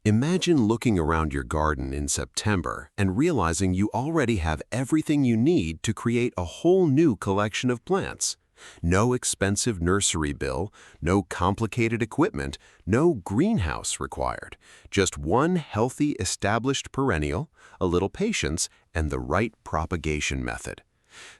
Imagine looking around your garden in September and realizing you already have everything you need to create a whole new collection of plants. No expensive nursery bill, no complicated equipment, no greenhouse required. Just one healthy, established perennial, a little patience, and the right propagation method.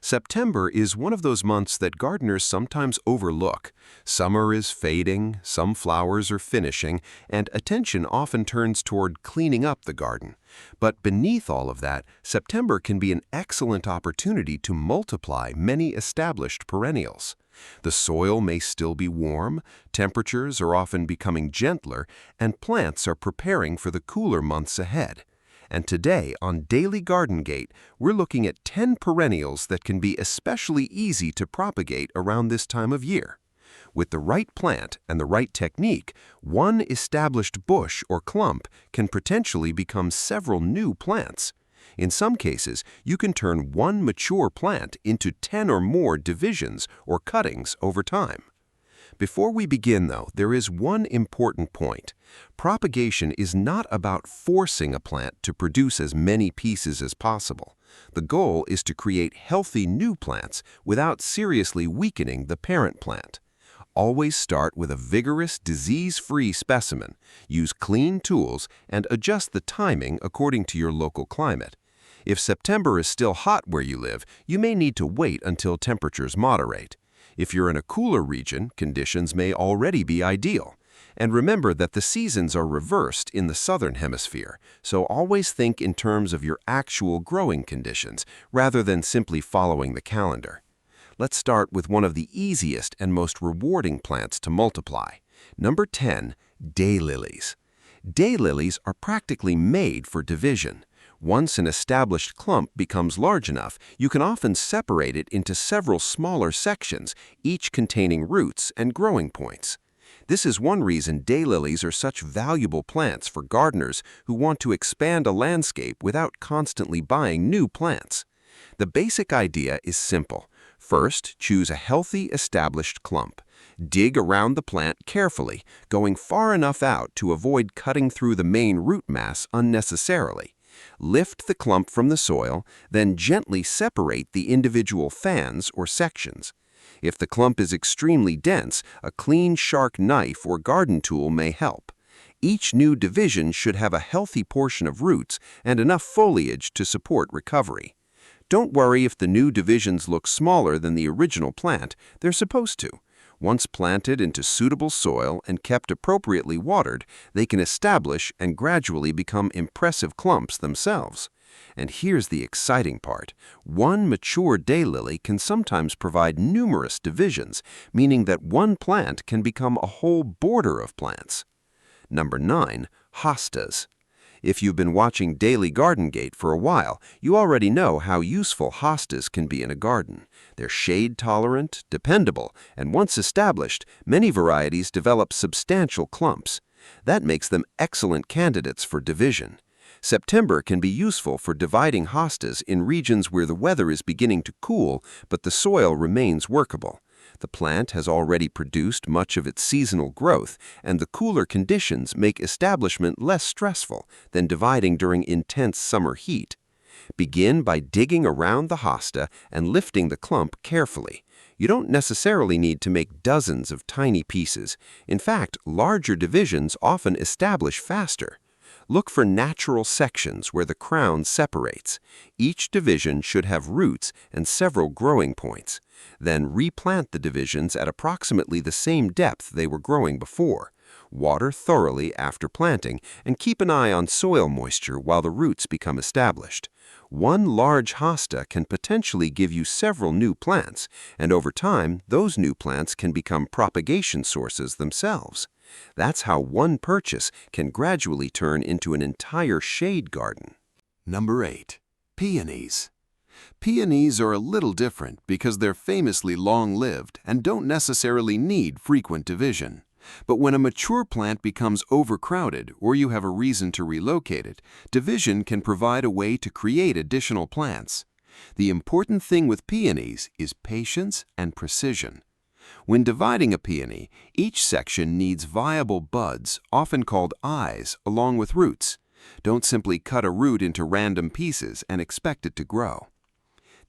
September is one of those months that gardeners sometimes overlook. Summer is fading, some flowers are finishing, and attention often turns toward cleaning up the garden. But beneath all of that, September can be an excellent opportunity to multiply many established perennials. The soil may still be warm, temperatures are often becoming gentler, and plants are preparing for the cooler months ahead. And today on Daily Garden Gate, we're looking at 10 perennials that can be especially easy to propagate around this time of year. With the right plant and the right technique, one established bush or clump can potentially become several new plants. In some cases, you can turn one mature plant into 10 or more divisions or cuttings over time. Before we begin, though, there is one important point. Propagation is not about forcing a plant to produce as many pieces as possible. The goal is to create healthy new plants without seriously weakening the parent plant. Always start with a vigorous, disease-free specimen. Use clean tools and adjust the timing according to your local climate. If September is still hot where you live, you may need to wait until temperatures moderate. If you're in a cooler region, conditions may already be ideal. And remember that the seasons are reversed in the southern hemisphere, so always think in terms of your actual growing conditions rather than simply following the calendar. Let's start with one of the easiest and most rewarding plants to multiply. Number 10, daylilies. Daylilies are practically made for division. Once an established clump becomes large enough, you can often separate it into several smaller sections, each containing roots and growing points. This is one reason daylilies are such valuable plants for gardeners who want to expand a landscape without constantly buying new plants. The basic idea is simple. First, choose a healthy, established clump. Dig around the plant carefully, going far enough out to avoid cutting through the main root mass unnecessarily. Lift the clump from the soil, then gently separate the individual fans or sections. If the clump is extremely dense, a clean, sharp knife or garden tool may help. Each new division should have a healthy portion of roots and enough foliage to support recovery. Don't worry if the new divisions look smaller than the original plant, they're supposed to. Once planted into suitable soil and kept appropriately watered, they can establish and gradually become impressive clumps themselves. And here's the exciting part. One mature daylily can sometimes provide numerous divisions, meaning that one plant can become a whole border of plants. Number 9, hostas. If you've been watching Daily Garden Gate for a while, you already know how useful hostas can be in a garden. They're shade-tolerant, dependable, and once established, many varieties develop substantial clumps. That makes them excellent candidates for division. September can be useful for dividing hostas in regions where the weather is beginning to cool, but the soil remains workable. The plant has already produced much of its seasonal growth, and the cooler conditions make establishment less stressful than dividing during intense summer heat. Begin by digging around the hosta and lifting the clump carefully. You don't necessarily need to make dozens of tiny pieces. In fact, larger divisions often establish faster. Look for natural sections where the crown separates. Each division should have roots and several growing points. Then replant the divisions at approximately the same depth they were growing before. Water thoroughly after planting and keep an eye on soil moisture while the roots become established. One large hosta can potentially give you several new plants, and over time, those new plants can become propagation sources themselves. That's how one purchase can gradually turn into an entire shade garden. Number 8. Peonies. Peonies are a little different because they're famously long-lived and don't necessarily need frequent division. But when a mature plant becomes overcrowded or you have a reason to relocate it, division can provide a way to create additional plants. The important thing with peonies is patience and precision. When dividing a peony, each section needs viable buds, often called eyes, along with roots. Don't simply cut a root into random pieces and expect it to grow.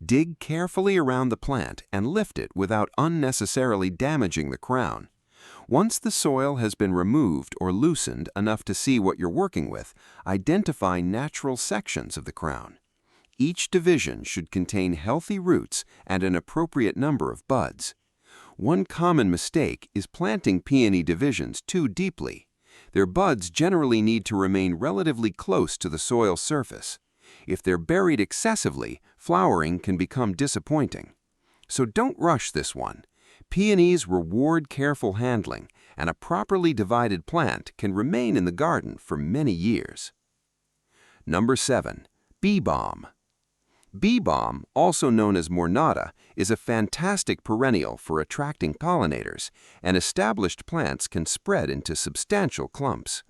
Dig carefully around the plant and lift it without unnecessarily damaging the crown. Once the soil has been removed or loosened enough to see what you're working with, identify natural sections of the crown. Each division should contain healthy roots and an appropriate number of buds. One common mistake is planting peony divisions too deeply. Their buds generally need to remain relatively close to the soil surface. If they're buried excessively, flowering can become disappointing. So don't rush this one. Peonies reward careful handling, and a properly divided plant can remain in the garden for many years. Number 7. Bee Balm. Bee balm, also known as Mornata, is a fantastic perennial for attracting pollinators, and established plants can spread into substantial clumps.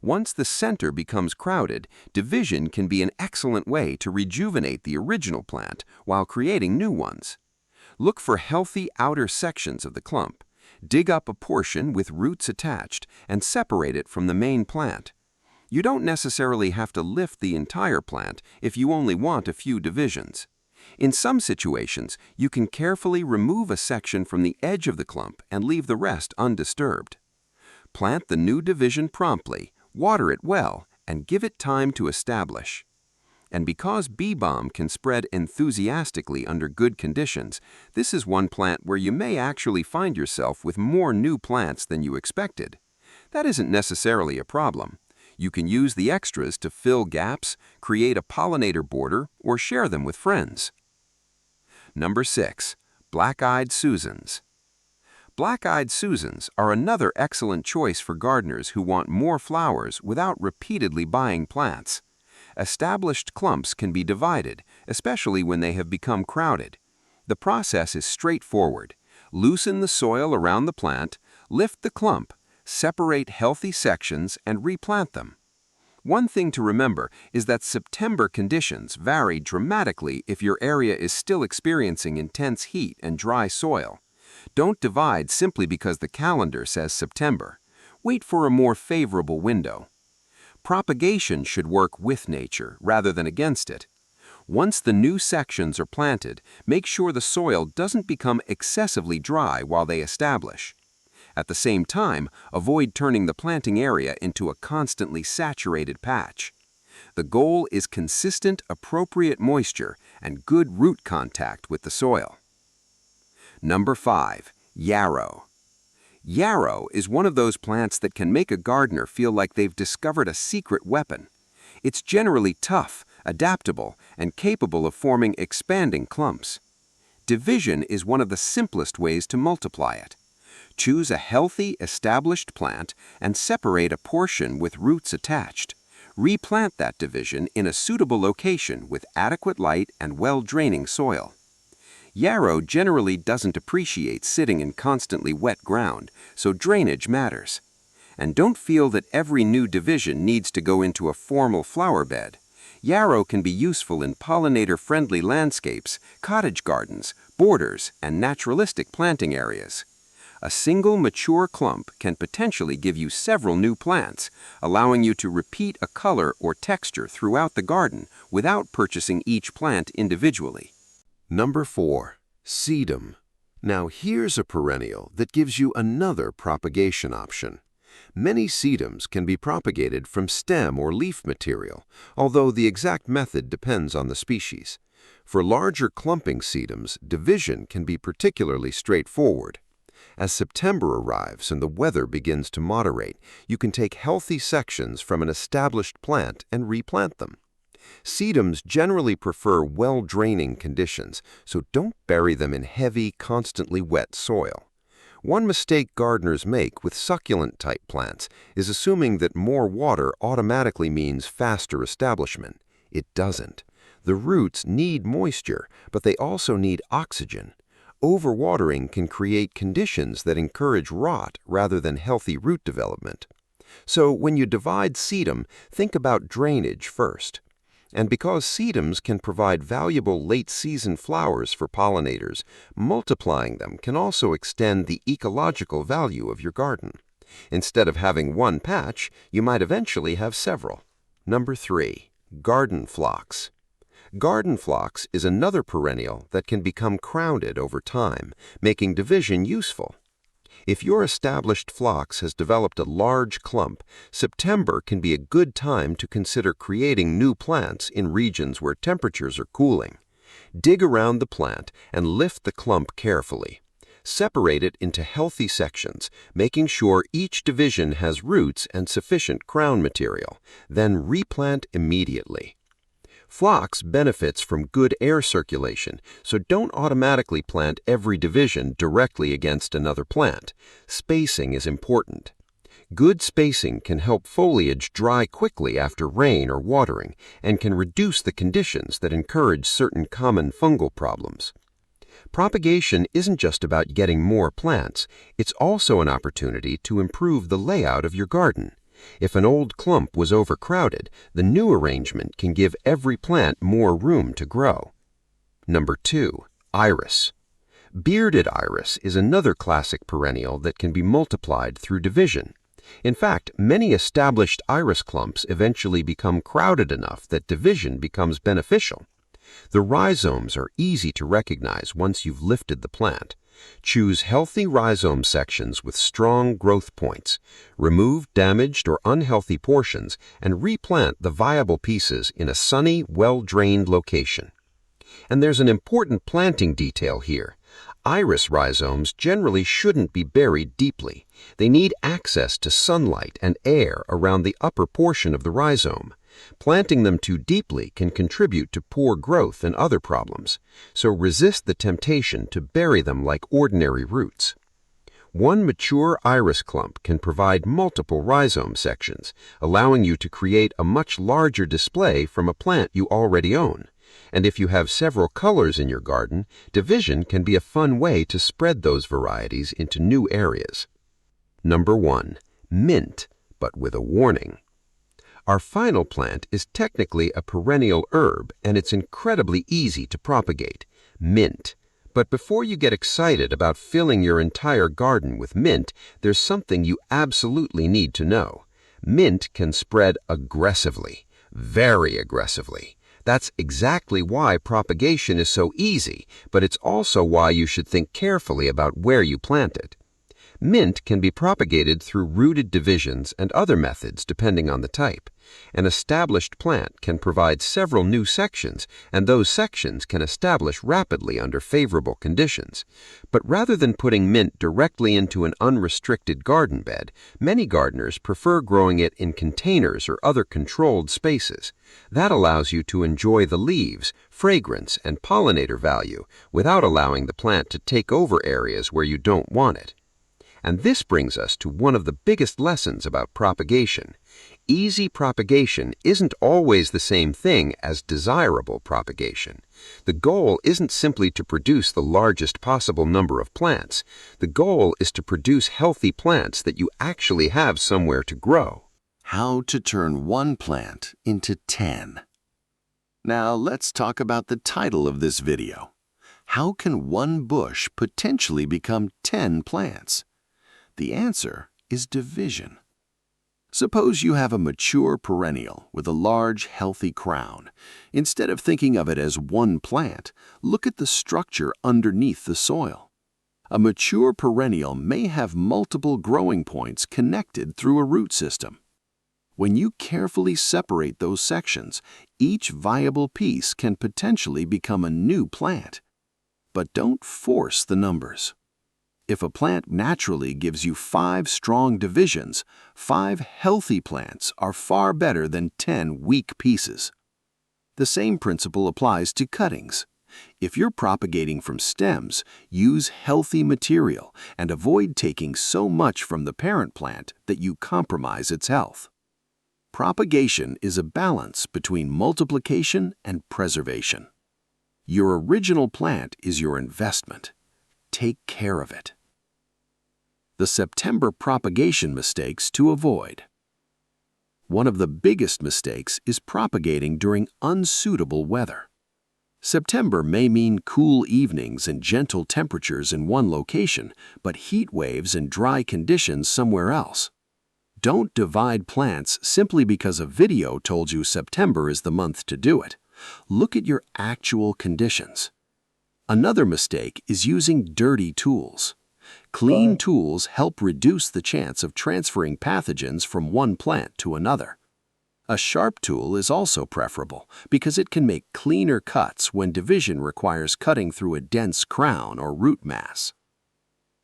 Once the center becomes crowded, division can be an excellent way to rejuvenate the original plant while creating new ones. Look for healthy outer sections of the clump. Dig up a portion with roots attached and separate it from the main plant. You don't necessarily have to lift the entire plant if you only want a few divisions. In some situations, you can carefully remove a section from the edge of the clump and leave the rest undisturbed. Plant the new division promptly, water it well, and give it time to establish. And because bee balm can spread enthusiastically under good conditions, this is one plant where you may actually find yourself with more new plants than you expected. That isn't necessarily a problem. You can use the extras to fill gaps, create a pollinator border, or share them with friends. Number 6. Black-eyed Susans. Black-eyed Susans are another excellent choice for gardeners who want more flowers without repeatedly buying plants. Established clumps can be divided, especially when they have become crowded. The process is straightforward. Loosen the soil around the plant, lift the clump, separate healthy sections, and replant them. One thing to remember is that September conditions vary dramatically if your area is still experiencing intense heat and dry soil. Don't divide simply because the calendar says September. Wait for a more favorable window. Propagation should work with nature rather than against it. Once the new sections are planted, make sure the soil doesn't become excessively dry while they establish. At the same time, avoid turning the planting area into a constantly saturated patch. The goal is consistent, appropriate moisture and good root contact with the soil. Number 5. Yarrow. Yarrow is one of those plants that can make a gardener feel like they've discovered a secret weapon. It's generally tough, adaptable, and capable of forming expanding clumps. Division is one of the simplest ways to multiply it. Choose a healthy, established plant and separate a portion with roots attached. Replant that division in a suitable location with adequate light and well-draining soil. Yarrow generally doesn't appreciate sitting in constantly wet ground, so drainage matters. And don't feel that every new division needs to go into a formal flower bed. Yarrow can be useful in pollinator-friendly landscapes, cottage gardens, borders, and naturalistic planting areas. A single mature clump can potentially give you several new plants, allowing you to repeat a color or texture throughout the garden without purchasing each plant individually. Number 4. Sedum. Now here's a perennial that gives you another propagation option. Many sedums can be propagated from stem or leaf material, although the exact method depends on the species. For larger clumping sedums, division can be particularly straightforward. As September arrives and the weather begins to moderate, you can take healthy sections from an established plant and replant them. Sedums generally prefer well-draining conditions, so don't bury them in heavy, constantly wet soil. One mistake gardeners make with succulent-type plants is assuming that more water automatically means faster establishment. It doesn't. The roots need moisture, but they also need oxygen. Overwatering can create conditions that encourage rot rather than healthy root development. So when you divide sedum, think about drainage first. And because sedums can provide valuable late-season flowers for pollinators, multiplying them can also extend the ecological value of your garden. Instead of having one patch, you might eventually have several. Number 3. Garden phlox. Garden phlox is another perennial that can become crowded over time, making division useful. If your established phlox has developed a large clump, September can be a good time to consider creating new plants in regions where temperatures are cooling. Dig around the plant and lift the clump carefully. Separate it into healthy sections, making sure each division has roots and sufficient crown material. Then replant immediately. Phlox benefits from good air circulation, so don't automatically plant every division directly against another plant. Spacing is important. Good spacing can help foliage dry quickly after rain or watering and can reduce the conditions that encourage certain common fungal problems. Propagation isn't just about getting more plants, it's also an opportunity to improve the layout of your garden. If an old clump was overcrowded, the new arrangement can give every plant more room to grow. Number 2. Iris. Bearded iris is another classic perennial that can be multiplied through division. In fact, many established iris clumps eventually become crowded enough that division becomes beneficial. The rhizomes are easy to recognize once you've lifted the plant. Choose healthy rhizome sections with strong growth points. Remove damaged or unhealthy portions and replant the viable pieces in a sunny, well-drained location. And there's an important planting detail here. Iris rhizomes generally shouldn't be buried deeply. They need access to sunlight and air around the upper portion of the rhizome. Planting them too deeply can contribute to poor growth and other problems, so resist the temptation to bury them like ordinary roots. One mature iris clump can provide multiple rhizome sections, allowing you to create a much larger display from a plant you already own. And if you have several colors in your garden, division can be a fun way to spread those varieties into new areas. Number 1. Mint, but with a warning. Our final plant is technically a perennial herb, and it's incredibly easy to propagate, mint. But before you get excited about filling your entire garden with mint, there's something you absolutely need to know. Mint can spread aggressively, very aggressively. That's exactly why propagation is so easy, but it's also why you should think carefully about where you plant it. Mint can be propagated through rooted divisions and other methods depending on the type. An established plant can provide several new sections, and those sections can establish rapidly under favorable conditions. But rather than putting mint directly into an unrestricted garden bed, many gardeners prefer growing it in containers or other controlled spaces. That allows you to enjoy the leaves, fragrance, and pollinator value without allowing the plant to take over areas where you don't want it. And this brings us to one of the biggest lessons about propagation. Easy propagation isn't always the same thing as desirable propagation. The goal isn't simply to produce the largest possible number of plants. The goal is to produce healthy plants that you actually have somewhere to grow. How to turn one plant into 10. Now let's talk about the title of this video. How can one bush potentially become 10 plants? The answer is division. Suppose you have a mature perennial with a large, healthy crown. Instead of thinking of it as one plant, look at the structure underneath the soil. A mature perennial may have multiple growing points connected through a root system. When you carefully separate those sections, each viable piece can potentially become a new plant. But don't force the numbers. If a plant naturally gives you 5 strong divisions, 5 healthy plants are far better than 10 weak pieces. The same principle applies to cuttings. If you're propagating from stems, use healthy material and avoid taking so much from the parent plant that you compromise its health. Propagation is a balance between multiplication and preservation. Your original plant is your investment. Take care of it. The September propagation mistakes to avoid. One of the biggest mistakes is propagating during unsuitable weather. September may mean cool evenings and gentle temperatures in one location, but heat waves and dry conditions somewhere else. Don't divide plants simply because a video told you September is the month to do it. Look at your actual conditions. Another mistake is using dirty tools. Clean tools help reduce the chance of transferring pathogens from one plant to another. A sharp tool is also preferable because it can make cleaner cuts when division requires cutting through a dense crown or root mass.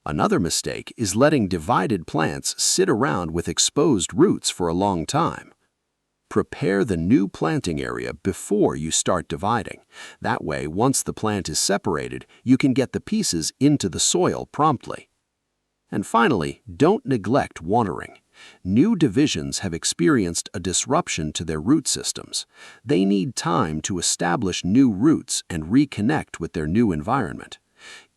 Another mistake is letting divided plants sit around with exposed roots for a long time. Prepare the new planting area before you start dividing. That way, once the plant is separated, you can get the pieces into the soil promptly. And finally, don't neglect watering. New divisions have experienced a disruption to their root systems. They need time to establish new roots and reconnect with their new environment.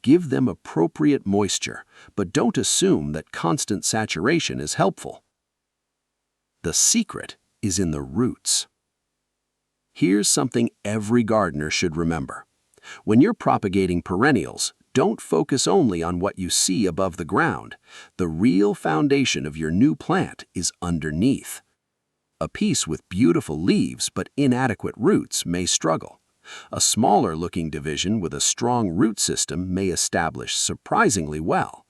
Give them appropriate moisture, but don't assume that constant saturation is helpful. The secret is in the roots. Here's something every gardener should remember. When you're propagating perennials, don't focus only on what you see above the ground. The real foundation of your new plant is underneath. A piece with beautiful leaves but inadequate roots may struggle. A smaller-looking division with a strong root system may establish surprisingly well.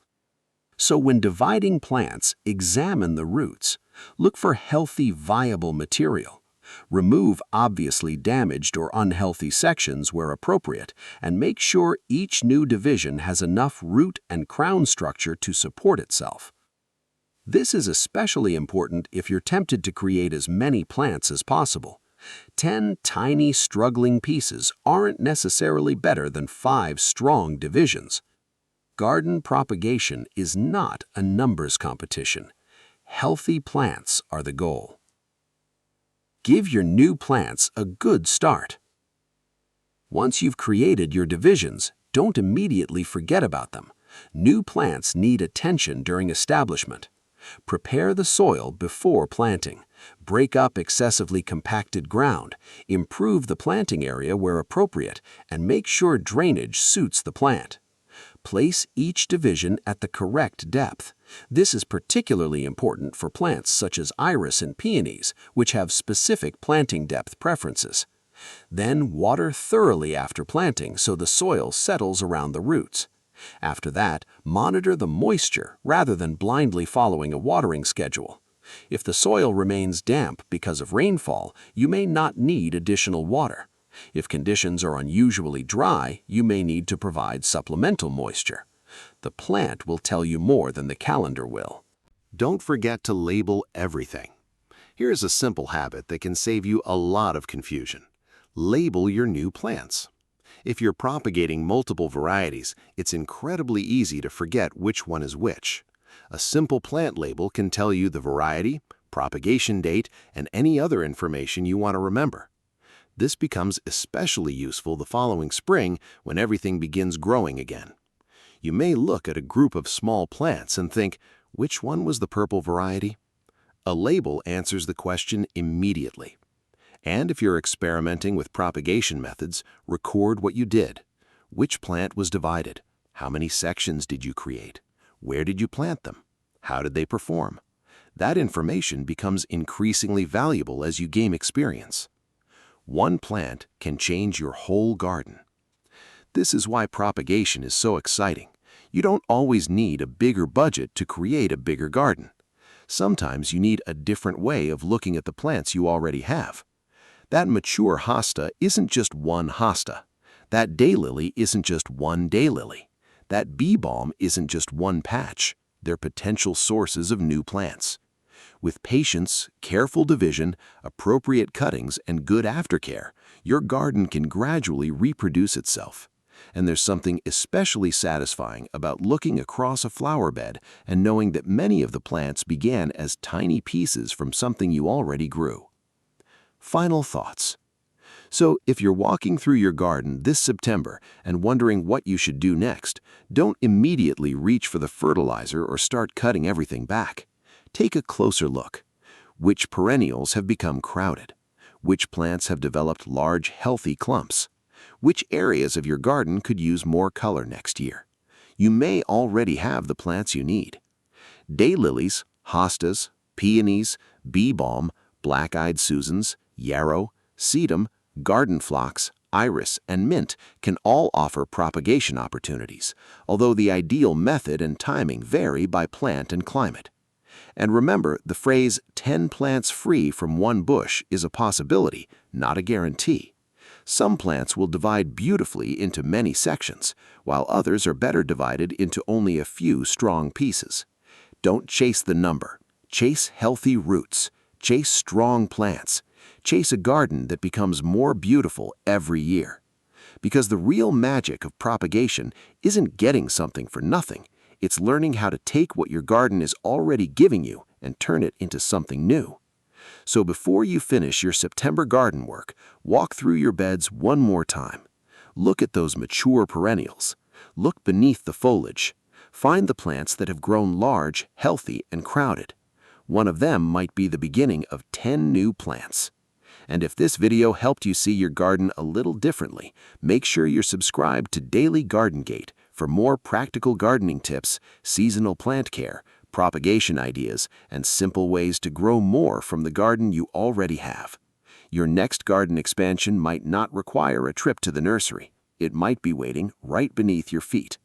So when dividing plants, examine the roots. Look for healthy, viable material. Remove obviously damaged or unhealthy sections where appropriate, and make sure each new division has enough root and crown structure to support itself. This is especially important if you're tempted to create as many plants as possible. 10 tiny, struggling pieces aren't necessarily better than 5 strong divisions. Garden propagation is not a numbers competition. Healthy plants are the goal. Give your new plants a good start. Once you've created your divisions, don't immediately forget about them. New plants need attention during establishment. Prepare the soil before planting. Break up excessively compacted ground. Improve the planting area where appropriate, and make sure drainage suits the plant. Place each division at the correct depth. This is particularly important for plants such as iris and peonies, which have specific planting depth preferences. Then water thoroughly after planting so the soil settles around the roots. After that, monitor the moisture rather than blindly following a watering schedule. If the soil remains damp because of rainfall, you may not need additional water. If conditions are unusually dry, you may need to provide supplemental moisture. The plant will tell you more than the calendar will. Don't forget to label everything. Here's a simple habit that can save you a lot of confusion. Label your new plants. If you're propagating multiple varieties, it's incredibly easy to forget which one is which. A simple plant label can tell you the variety, propagation date, and any other information you want to remember. This becomes especially useful the following spring when everything begins growing again. You may look at a group of small plants and think, which one was the purple variety? A label answers the question immediately. And if you're experimenting with propagation methods, record what you did. Which plant was divided? How many sections did you create? Where did you plant them? How did they perform? That information becomes increasingly valuable as you gain experience. One plant can change your whole garden. This is why propagation is so exciting. You don't always need a bigger budget to create a bigger garden. Sometimes you need a different way of looking at the plants you already have. That mature hosta isn't just one hosta. That daylily isn't just one daylily. That bee balm isn't just one patch. They're potential sources of new plants. With patience, careful division, appropriate cuttings, and good aftercare, your garden can gradually reproduce itself. And there's something especially satisfying about looking across a flower bed and knowing that many of the plants began as tiny pieces from something you already grew. Final thoughts. So if you're walking through your garden this September and wondering what you should do next, don't immediately reach for the fertilizer or start cutting everything back. Take a closer look. Which perennials have become crowded? Which plants have developed large, healthy clumps? Which areas of your garden could use more color next year? You may already have the plants you need. Daylilies, Hostas, Peonies, Balm, black-eyed Susans, Yarrow, Sedum, garden phlox, iris, and mint can all offer propagation opportunities, although the ideal method and timing vary by plant and climate. And remember, the phrase 10 plants free from one bush is a possibility, not a guarantee. Some plants will divide beautifully into many sections, while others are better divided into only a few strong pieces. Don't chase the number. Chase healthy roots. Chase strong plants. Chase a garden that becomes more beautiful every year. Because the real magic of propagation isn't getting something for nothing. It's learning how to take what your garden is already giving you and turn it into something new. So before you finish your September garden work, walk through your beds one more time. Look at those mature perennials. Look beneath the foliage. Find the plants that have grown large, healthy, and crowded. One of them might be the beginning of 10 new plants. And if this video helped you see your garden a little differently, make sure you're subscribed to Daily Garden Gate for more practical gardening tips, seasonal plant care, propagation ideas, and simple ways to grow more from the garden you already have. Your next garden expansion might not require a trip to the nursery. It might be waiting right beneath your feet.